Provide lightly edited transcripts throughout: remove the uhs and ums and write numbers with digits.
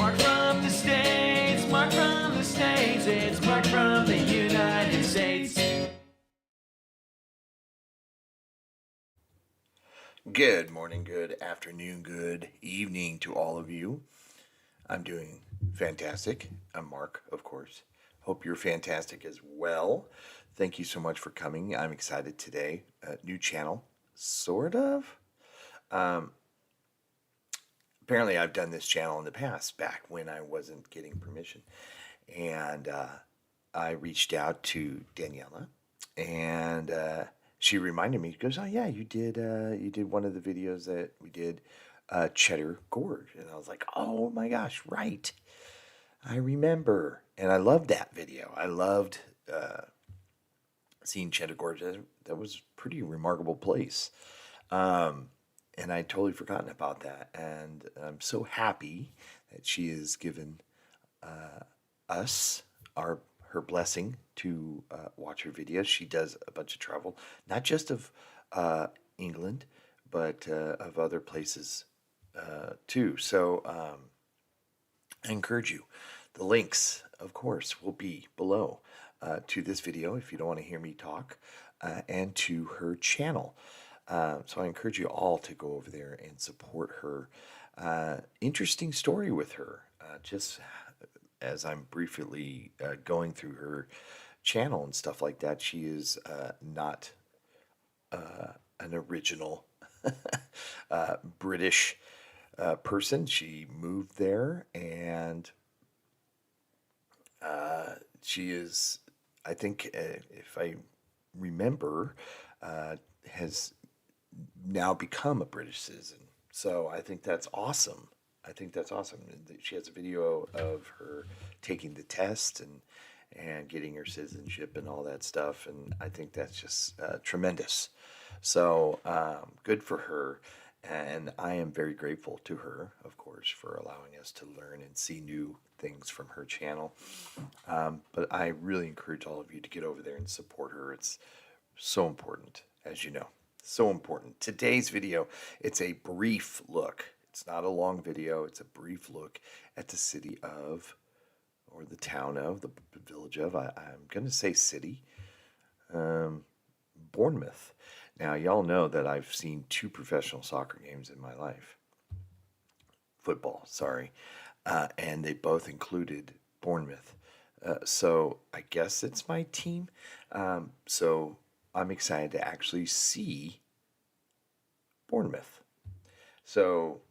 Mark from the States, Mark from the States, it's Mark from the United States. Good morning, good afternoon, good evening to all of you. I'm doing fantastic. I'm Mark, of course. Hope you're fantastic as well. Thank you so much for coming. I'm excited today. New channel, sort of. Apparently, I've done this channel in the past, back when I wasn't getting permission. And I reached out to Daniela, and she reminded me. She goes, "Oh yeah, you did one of the videos that we did, Cheddar Gorge," and I was like, "Oh my gosh, right! I remember." And I loved that video. I loved seeing Cheddar Gorge. That was a pretty remarkable place, and I'd totally forgotten about that. And I'm so happy that she has given us her blessing to watch her videos. She does a bunch of travel, not just of England, but of other places too. So I encourage you. The links, of course, will be below to this video if you don't want to hear me talk, and to her channel. So I encourage you all to go over there and support her. Interesting story with her. Just as I'm briefly going through her channel and stuff like that, she is not an original British person. She moved there, and she is, I think, if I remember, has now become a British citizen. So I think that's awesome. I think that's awesome. She has a video of her taking the test and getting her citizenship and all that stuff, and I think that's just tremendous. So good for her, and I am very grateful to her, of course, for allowing us to learn and see new things from her channel. But I really encourage all of you to get over there and support her. It's so important, as you know. So important. Today's video, it's a brief look. It's not a long video. It's a brief look at the city of, or the town of, the village of, I'm going to say city, Bournemouth. Now, y'all know that I've seen 2 professional soccer games in my life. Football, sorry. And they both included Bournemouth. So I guess it's my team. So I'm excited to actually see Bournemouth. So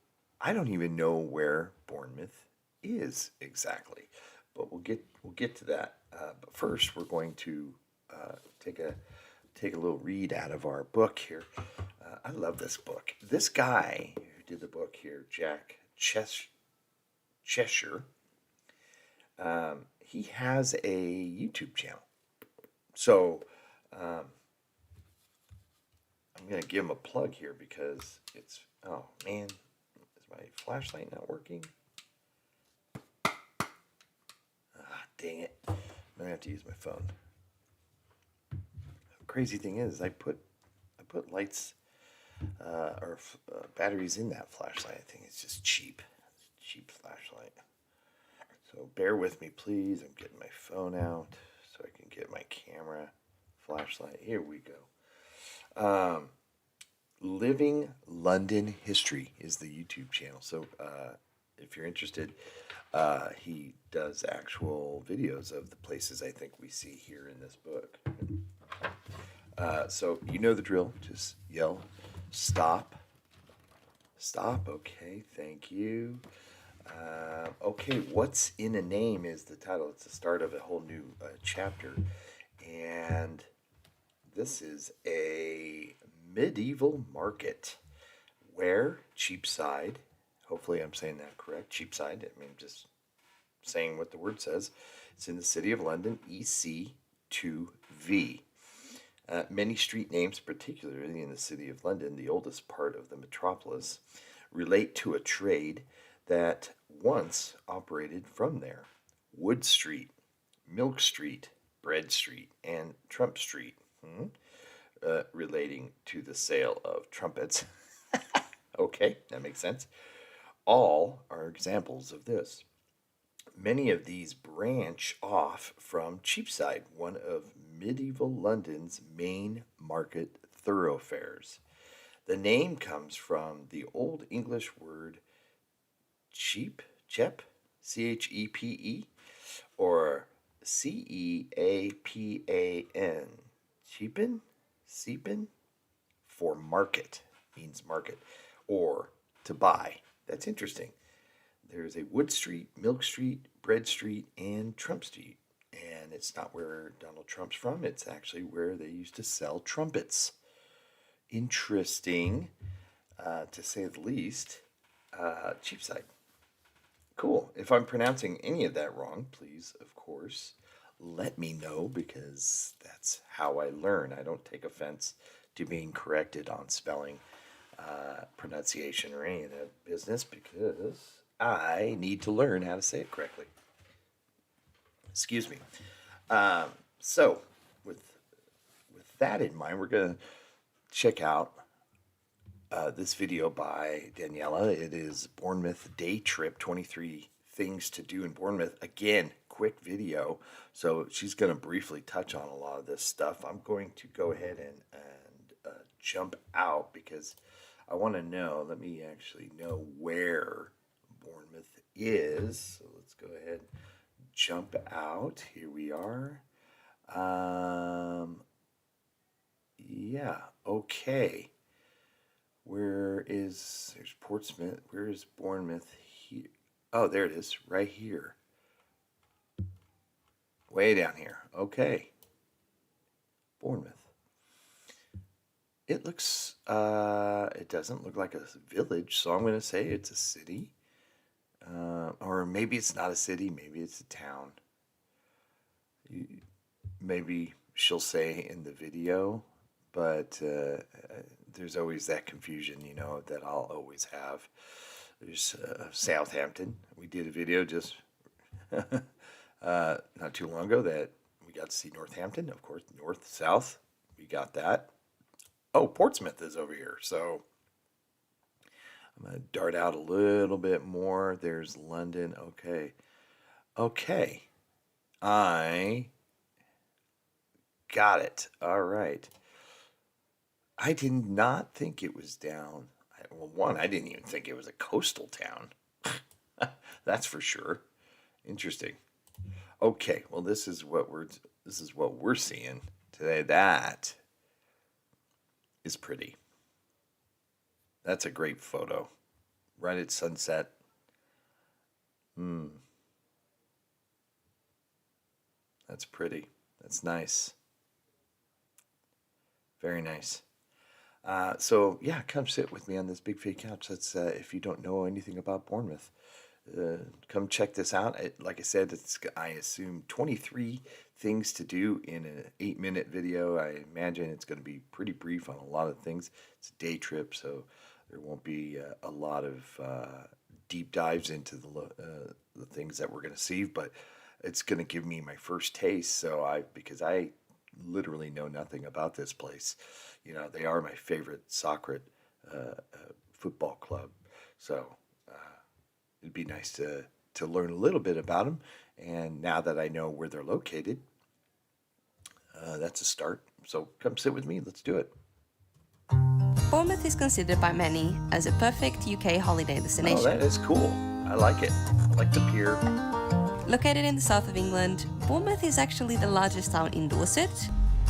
I don't even know where Bournemouth is exactly, but we'll get to that. But first, we're going to take a little read out of our book here. I love this book. This guy who did the book here, Jack Cheshire, he has a YouTube channel. So I'm going to give him a plug here because it's, oh man, is my flashlight not working? Ah, dang it. I'm going to have to use my phone. The crazy thing is I put lights or batteries in that flashlight. I think it's just cheap. Cheap flashlight. So bear with me, please. I'm getting my phone out so I can get my camera flashlight. Here we go. Living London History is the YouTube channel. So if you're interested, he does actual videos of the places I think we see here in this book. So you know the drill. Just yell, stop. Stop. Okay, thank you. Okay, What's in a Name is the title. It's the start of a whole new chapter. And this is a medieval market where Cheapside, hopefully I'm saying that correct, Cheapside, I mean just saying what the word says, it's in the city of London, EC2V. Many street names, particularly in the city of London, the oldest part of the metropolis, relate to a trade that once operated from there. Wood Street, Milk Street, Bread Street, and Trump Street, relating to the sale of trumpets. Okay, that makes sense. All are examples of this. Many of these branch off from Cheapside, one of medieval London's main market thoroughfares. The name comes from the Old English word chep, Chepe, or Ceapan, cheapen, for market, means market, or to buy. That's interesting. There's a Wood Street, Milk Street, Bread Street, and Trump Street. And it's not where Donald Trump's from, it's actually where they used to sell trumpets. Interesting, to say the least. Cheapside. Cool. If I'm pronouncing any of that wrong, please, of course, let me know because that's how I learn. I don't take offense to being corrected on spelling, pronunciation, or any of that business because I need to learn how to say it correctly. Excuse me. So, with that in mind, we're going to check out this video by Daniela. It is Bournemouth Day Trip, 23 Things to Do in Bournemouth. Again, quick video. So she's going to briefly touch on a lot of this stuff. I'm going to go ahead and jump out because I want to know, let me actually know where Bournemouth is. So let's go ahead, jump out. Here we are. Yeah, okay. There's Portsmouth, where is Bournemouth here? Oh, there it is, right here. Way down here, okay. Bournemouth. It looks, it doesn't look like a village, so I'm going to say it's a city. Or maybe it's not a city, maybe it's a town. Maybe she'll say in the video, but there's always that confusion, that I'll always have. There's Southampton. We did a video just not too long ago that we got to see Northampton, of course, north, south. We got that. Oh, Portsmouth is over here. So I'm going to dart out a little bit more. There's London. Okay. Okay. I got it. All right. I did not think it was down. Well, one, I didn't even think it was a coastal town. That's for sure. Interesting. Okay, well, this is what we're seeing today. That is pretty. That's a great photo. Right at sunset. That's pretty. That's nice. Very nice. So yeah, come sit with me on this big fake couch. That's if you don't know anything about Bournemouth, come check this out. Like I said, it's, I assume, 23 things to do in an 8-minute video. I imagine it's going to be pretty brief on a lot of things. It's a day trip, so there won't be a lot of deep dives into the things that we're going to see, but it's going to give me my first taste. So because I literally know nothing about this place. They are my favorite soccer football club. So it'd be nice to learn a little bit about them. And now that I know where they're located, that's a start. So come sit with me. Let's do it. Bournemouth is considered by many as a perfect UK holiday destination. Oh, that is cool. I like it. I like the pier. Located in the south of England, Bournemouth is actually the largest town in Dorset,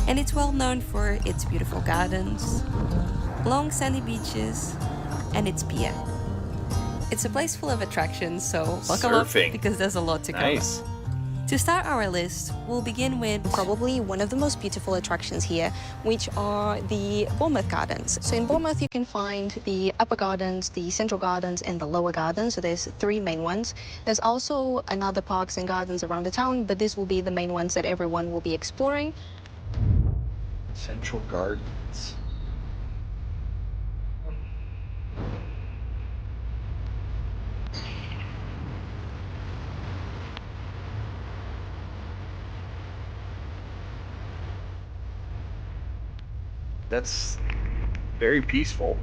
and it's well known for its beautiful gardens, long sandy beaches, and its pier. It's a place full of attractions, so buckle up because there's a lot to cover. Nice. To start our list, we'll begin with probably one of the most beautiful attractions here, which are the Bournemouth Gardens. So in Bournemouth, you can find the upper gardens, the central gardens, and the lower gardens. So there's 3 main ones. There's also another parks and gardens around the town, but this will be the main ones that everyone will be exploring. Central Gardens. That's very peaceful.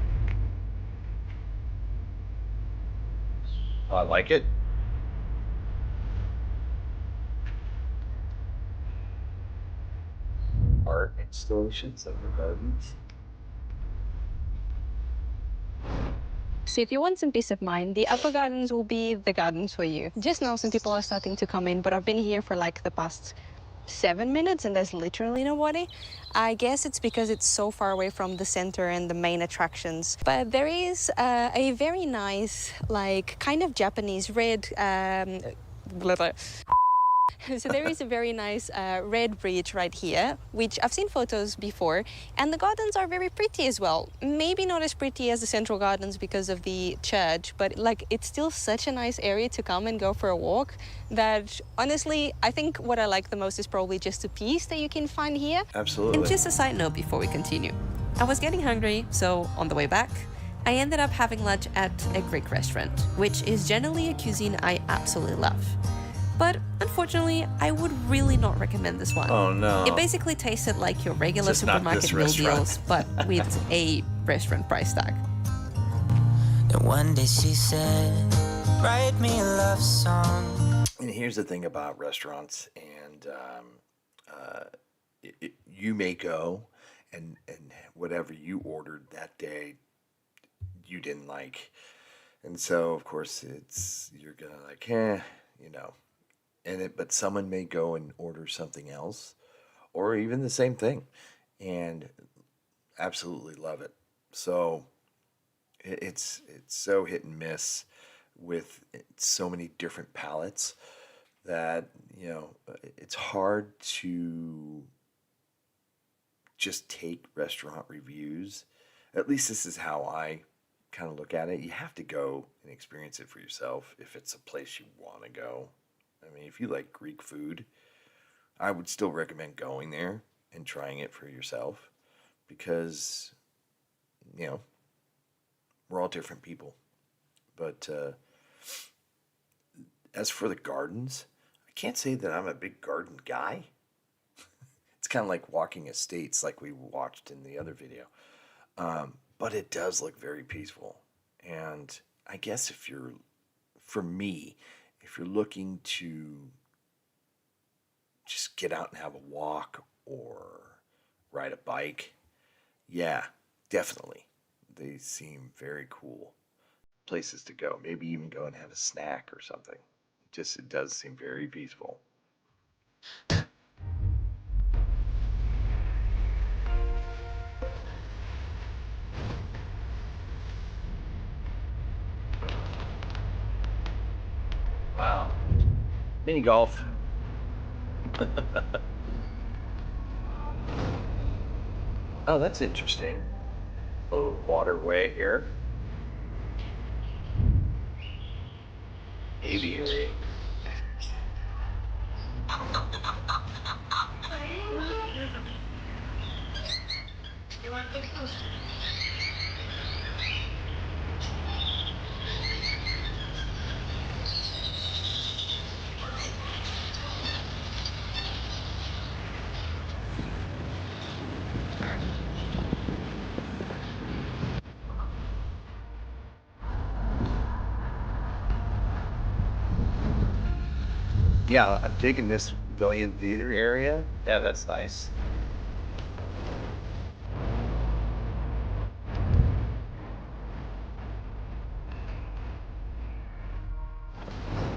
I like it. art installations of the gardens. So if you want some peace of mind, the upper gardens will be the gardens for you. Just now some people are starting to come in, but I've been here for like the past 7 minutes and there's literally nobody. I guess it's because it's so far away from the center and the main attractions. But there is a very nice, like, kind of Japanese red so there is a very nice red bridge right here, which I've seen photos before, and the gardens are very pretty as well. Maybe not as pretty as the central gardens because of the church, but like it's still such a nice area to come and go for a walk that honestly, I think what I like the most is probably just the peace that you can find here. Absolutely. And just a side note before we continue. I was getting hungry, so on the way back, I ended up having lunch at a Greek restaurant, which is generally a cuisine I absolutely love. But unfortunately, I would really not recommend this one. Oh no. It basically tasted like your regular Just not supermarket this meal restaurant. deals, but with a restaurant price tag. And one day she said, write me a love song. And here's the thing about restaurants, and you may go, and whatever you ordered that day, you didn't like, and so of course you're gonna like, you know, but someone may go and order something else, or even the same thing, and absolutely love it. So it's so hit and miss with so many different palettes that, you know, it's hard to just take restaurant reviews. At least this is how I kind of look at it. You have to go and experience it for yourself if it's a place you want to go. I mean, if you like Greek food, I would still recommend going there and trying it for yourself, because, you know, we're all different people. But as for the gardens, I can't say that I'm a big garden guy. It's kind of like walking estates like we watched in the other video. But it does look very peaceful. And I guess for me, if you're looking to just get out and have a walk or ride a bike, yeah, definitely. They seem very cool places to go. Maybe even go and have a snack or something. It does seem very peaceful. Wow. Mini golf. Oh, that's interesting. A little waterway here. Aviary. Yeah, I'm digging this pavilion theater area. Yeah, that's nice.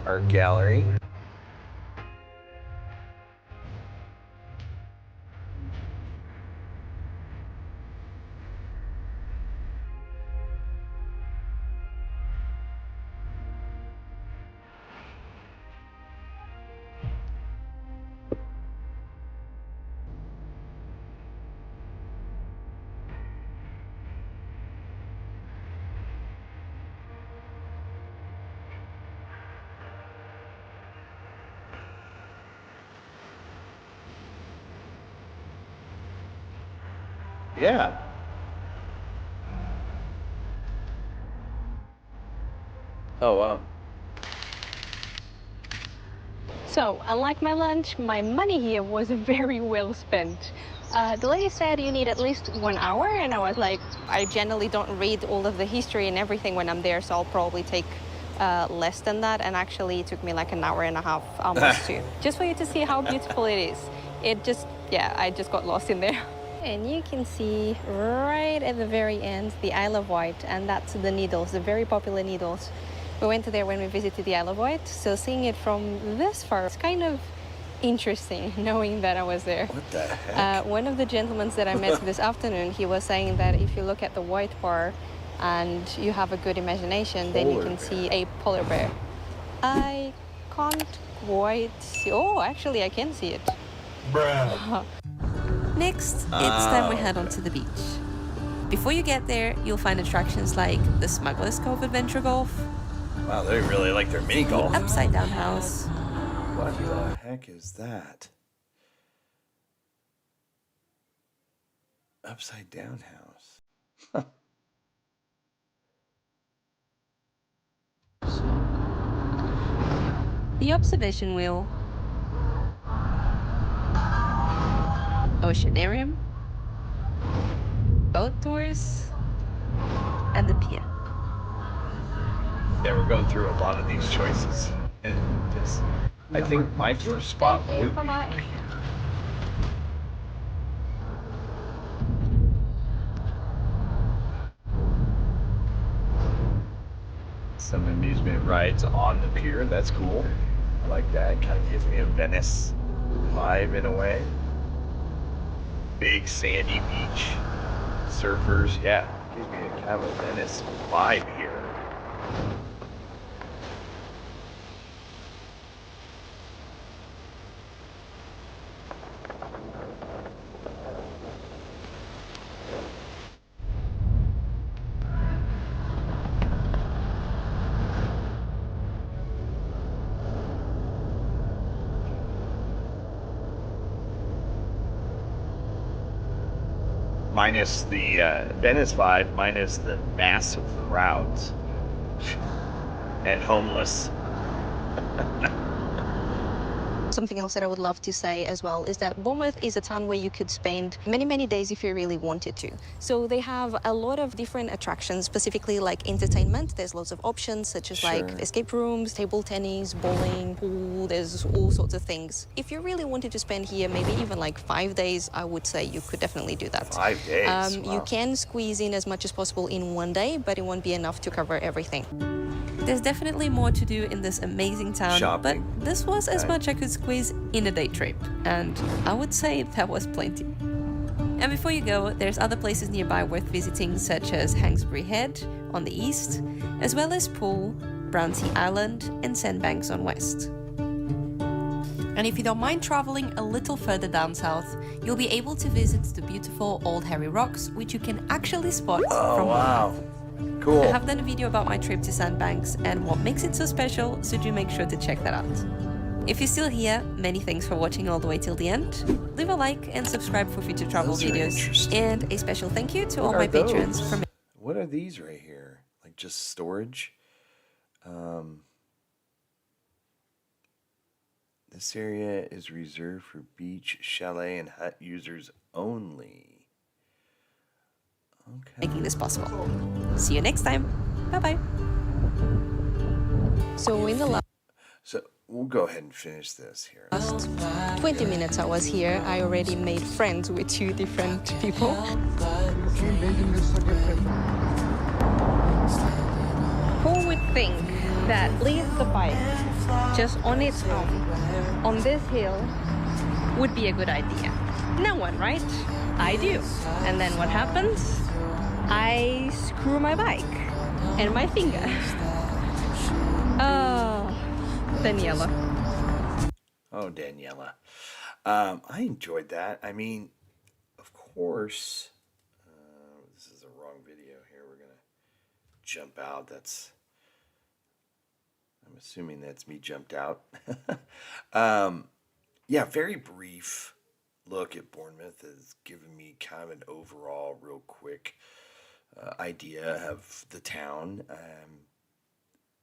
Art gallery. Yeah. Oh, wow. So, unlike my lunch, my money here was very well spent. The lady said you need at least 1 hour, and I was like, I generally don't read all of the history and everything when I'm there, so I'll probably take less than that, and actually it took me like an hour and a half almost to just for you to see how beautiful it is. It just, yeah, I just got lost in there. And you can see right at the very end the Isle of Wight, and that's the Needles, the very popular Needles. We went there when we visited the Isle of Wight, so seeing it from this far, it's kind of interesting knowing that I was there. What the heck? One of the gentlemen that I met this afternoon, he was saying that if you look at the White Bar and you have a good imagination, then you can see a polar bear. I can't quite see. Oh, actually, I can see it. Bruh. Next, it's time we head on to the beach. Before you get there, you'll find attractions like the Smuggler's Cove Adventure Golf. Wow, they really like their mini golf. Upside Down House. What the heck is that? Upside Down House. The Observation Wheel. Oceanarium. Boat tours. And the pier. Yeah, we're going through a lot of these choices. And just, I think my first spot would be some amusement rides on the pier. That's cool. I like that. It kind of gives me a Venice vibe in a way. Big sandy beach. Surfers. Yeah, gives me a kind of a Venice vibe here. Minus the Venice vibe, minus the massive crowds and homeless. Something else that I would love to say as well is that Bournemouth is a town where you could spend many, many days if you really wanted to. So they have a lot of different attractions, specifically like entertainment. There's lots of options such as like escape rooms, table tennis, bowling, pool, there's all sorts of things. If you really wanted to spend here maybe even like 5 days, I would say you could definitely do that. 5 days? Wow. You can squeeze in as much as possible in one day, but it won't be enough to cover everything. There's definitely more to do in this amazing town, Shopping. but this was as much I could squeeze in a day trip, and I would say that was plenty. And before you go, there's other places nearby worth visiting, such as Hangsbury Head on the east, as well as Poole, Brownsea Island, and Sandbanks on west. And if you don't mind traveling a little further down south, you'll be able to visit the beautiful Old Harry Rocks, which you can actually spot from wow. Cool. I have done a video about my trip to Sandbanks and what makes it so special, so do make sure to check that out. If you're still here, many thanks for watching all the way till the end. Leave a like and subscribe for future travel videos. And a special thank you to all my patrons for What are these right here? Like just storage? This area is reserved for beach, chalet, and hut users only. Okay. making this possible. See you next time. Bye-bye. So in the So we'll go ahead and finish this here. last 20 minutes I was here, I already made friends with 2 different people. Who would think that leave the bike just on its own on this hill would be a good idea? No one, right? I do. And then what happens? I screw my bike and my finger. Oh, Daniela. Oh, Daniela. I enjoyed that. I mean, of course, this is the wrong video here. We're going to jump out. I'm assuming that's me jumped out. Yeah, very brief look at Bournemouth has given me kind of an overall, real quick idea of the town.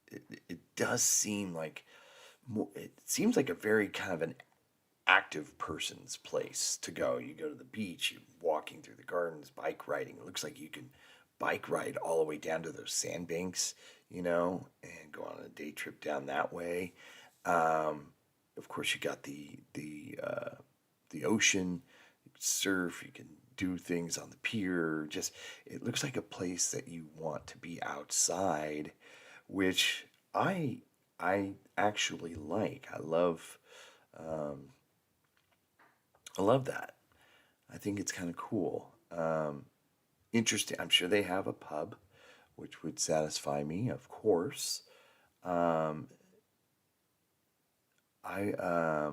It does seem like it seems like a very kind of an active person's place to go. You go to the beach, you're walking through the gardens, bike riding. It looks like you can bike ride all the way down to those sandbanks. and go on a day trip down that way. Of course, you got the ocean. You can surf. You can do things on the pier. Just it looks like a place that you want to be outside, which I actually like. Um, I love that. I think it's kind of cool. Interesting. I'm sure they have a pub, which would satisfy me, of course. Um, I I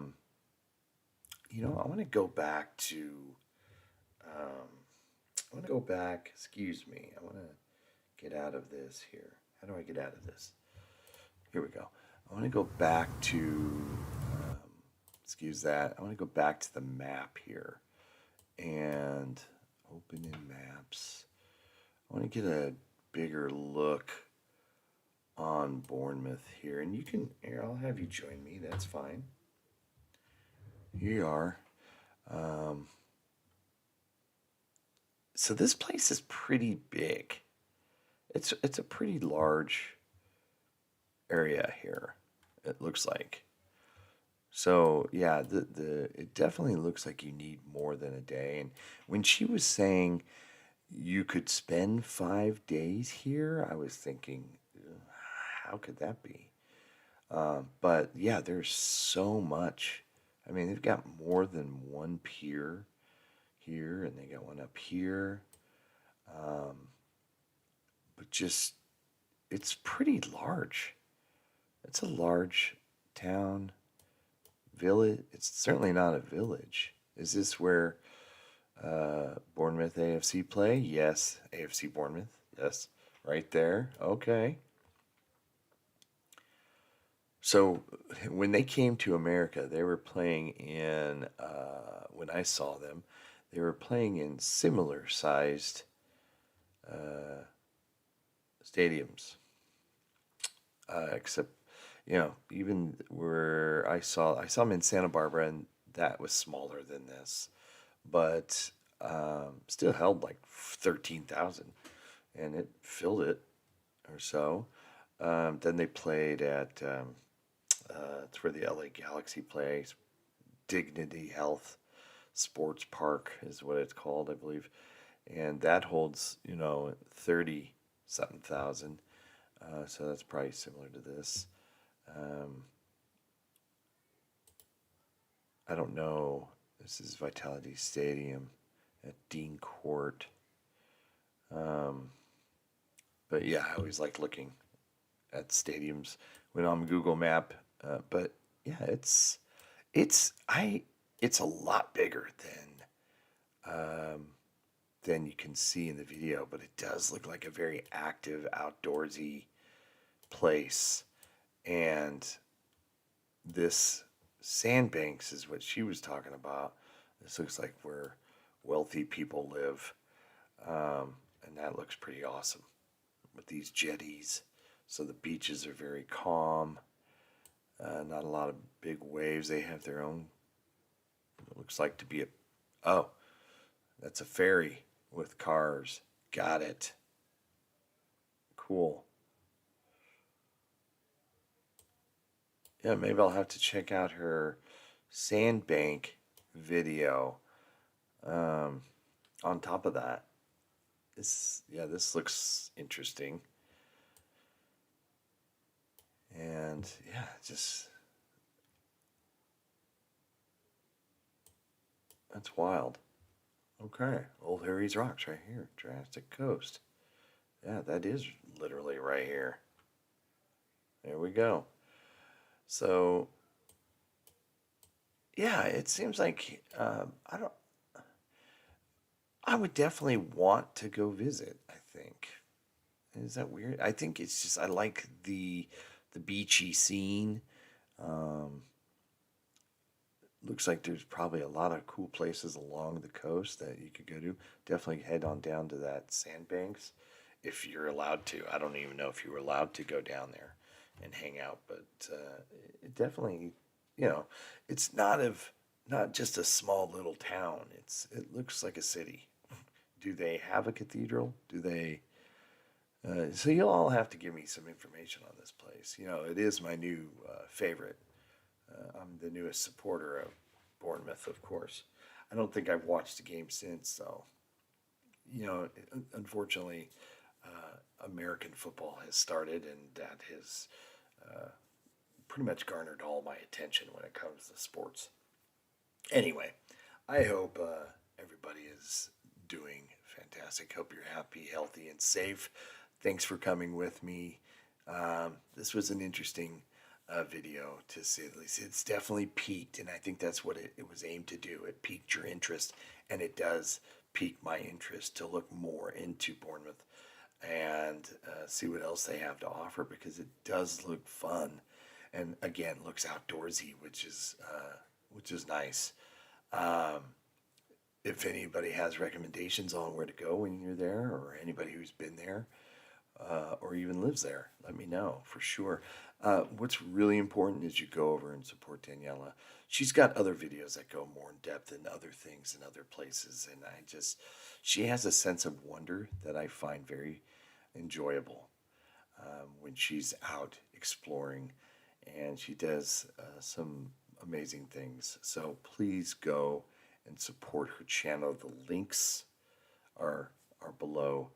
want to go back to. Um, I want to go back. Excuse me. I want to get out of this here. How do I get out of this? Here we go. I want to go back to. Excuse that. I want to go back to the map here and open in maps. I want to get a bigger look on Bournemouth here, and here, I'll have you join me. That's fine. Here you are. So this place is pretty big. It's a pretty large area here. It looks like. So yeah, it definitely looks like you need more than a day. And when she was saying you could spend 5 days here, I was thinking, how could that be? But yeah, there's so much. I mean, they've got more than one pier here, and they got one up here. But just, it's pretty large. It's a large town, village. It's certainly not a village. Is this where Bournemouth AFC play? Yes, AFC Bournemouth. Yes, right there. Okay. So when they came to America, they were playing in, when I saw them, they were playing in similar sized stadiums. Except, even where I saw them in Santa Barbara, and that was smaller than this, but still held like 13,000, and it filled it or so. Then they played at it's where the LA Galaxy plays. Dignity Health Sports Park is what it's called, I believe, and that holds 30 something thousand. So that's probably similar to this. I don't know. This is Vitality Stadium at Dean Court. But yeah, I always like looking at stadiums when on Google Map. But yeah, it's a lot bigger than you can see in the video, but it does look like a very active, outdoorsy place. And this sandbanks is what she was talking about. This looks like where wealthy people live, and that looks pretty awesome with these jetties. So the beaches are very calm. Not a lot of big waves. They have their own. It looks like to be that's a ferry with cars. Got it. Cool. Yeah, maybe I'll have to check out her sandbank video. On top of that, this looks interesting. And yeah, that's wild. Okay, Old Harry's Rocks right here, Jurassic Coast. Yeah, that is literally right here. There we go. So, yeah, it seems like I would definitely want to go visit, I think. Is that weird? I think it's just I like the beachy scene. Looks like there's probably a lot of cool places along the coast that you could go to. Definitely head on down to that sandbanks if you're allowed to. I don't even know if you were allowed to go down there and hang out, but it definitely, it's not just a small little town. It looks like a city. Do they have a cathedral? Do they So you'll all have to give me some information on this place. You know, it is my new favorite. I'm the newest supporter of Bournemouth, of course. I don't think I've watched a game since, though. You know, unfortunately, American football has started, and that has pretty much garnered all my attention when it comes to sports. Anyway, I hope everybody is doing fantastic. Hope you're happy, healthy, and safe. Thanks for coming with me. This was an interesting video, to say the least. It's definitely peaked, and I think that's what it was aimed to do. It piqued your interest, and it does pique my interest to look more into Bournemouth and see what else they have to offer, because it does look fun, and again, looks outdoorsy, which is nice. If anybody has recommendations on where to go when you're there, or anybody who's been there, or even lives there, let me know for sure. What's really important is you go over and support Daniela. She's got other videos that go more in depth in other things in other places, and she has a sense of wonder that I find very enjoyable when she's out exploring, and she does some amazing things. So please go and support her channel. The links are below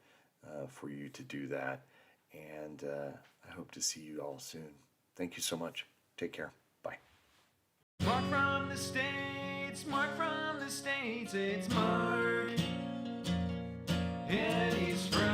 for you to do that, and I hope to see you all soon. Thank you so much. Take care. Bye. Mark from the States, Mark from the States, it's Mark, and he's from